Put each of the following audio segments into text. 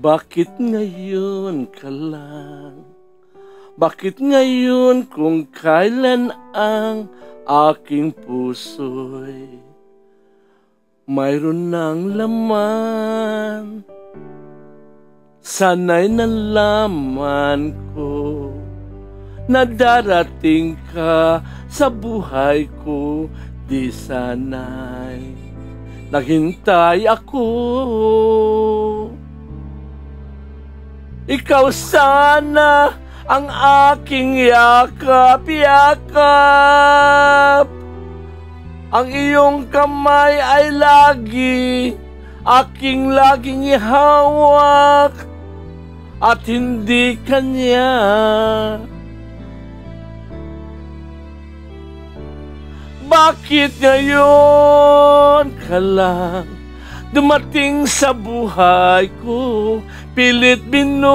Bakit ngayon ka lang? Bakit ngayon kung kailan ang aking puso'y mayroon ng laman? Sana'y nalaman ko na darating ka sa buhay ko. Di sana'y naghintay ako. Ikaw sana ang aking yakap-yakap. Ang iyong kamay ay aking laging ihawak, at hindi kanya. Bakit ngayon ka lang dumating sa buhay ko? Pilit binubuksan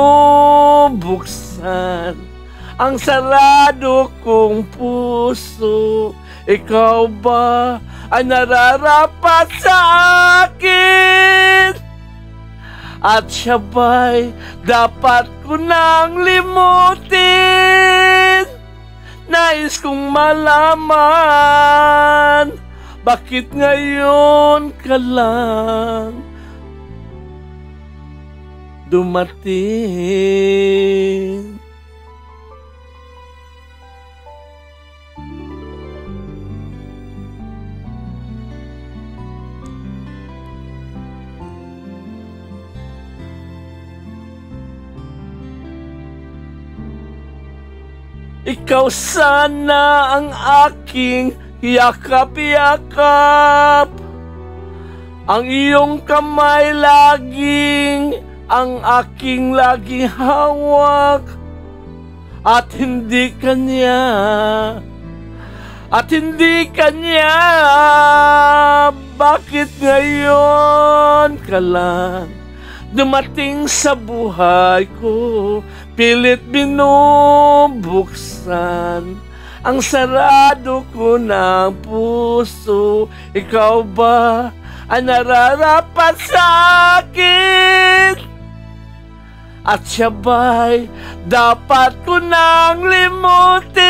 ang sarado kong puso. Ikaw ba ay nararapat sa akin? At siya ba'y dapat ko nang limutin? Nais kong malaman, bakit ngayon ka lang dumating? Ikaw sana ang aking yakap-yakap. Ang iyong kamay ang aking laging hawak, at hindi kanya. Bakit ngayon ka lang dumating sa buhay ko? Pilit binubuksan ang sarado ko ng puso. Ikaw ba ay nararapat sa akin? At siya ba'y dapat ko nang limutin?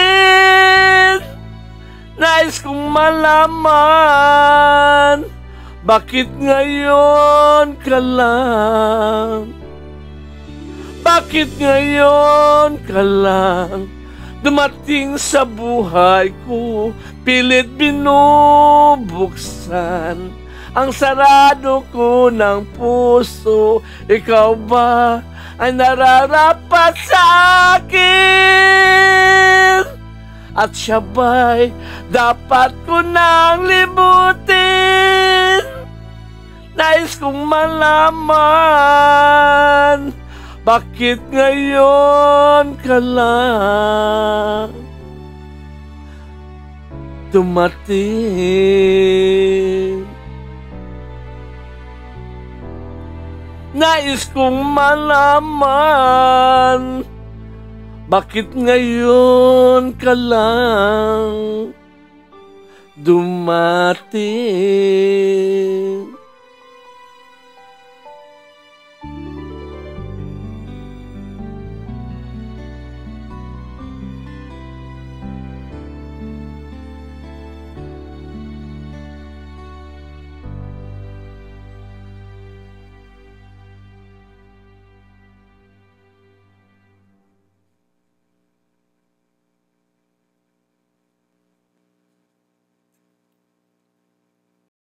Nais kong malaman, bakit ngayon ka lang? Bakit ngayon ka lang dumating sa buhay ko? Pilit binubuksan ang sarado ko ng puso. Ikaw ba ay nararapat sa akin? At siya ba'y dapat ko nang limutin? Nais kong malaman, bakit ngayon ka lang dumating? Nais kong malaman, bakit ngayon ka lang dumating?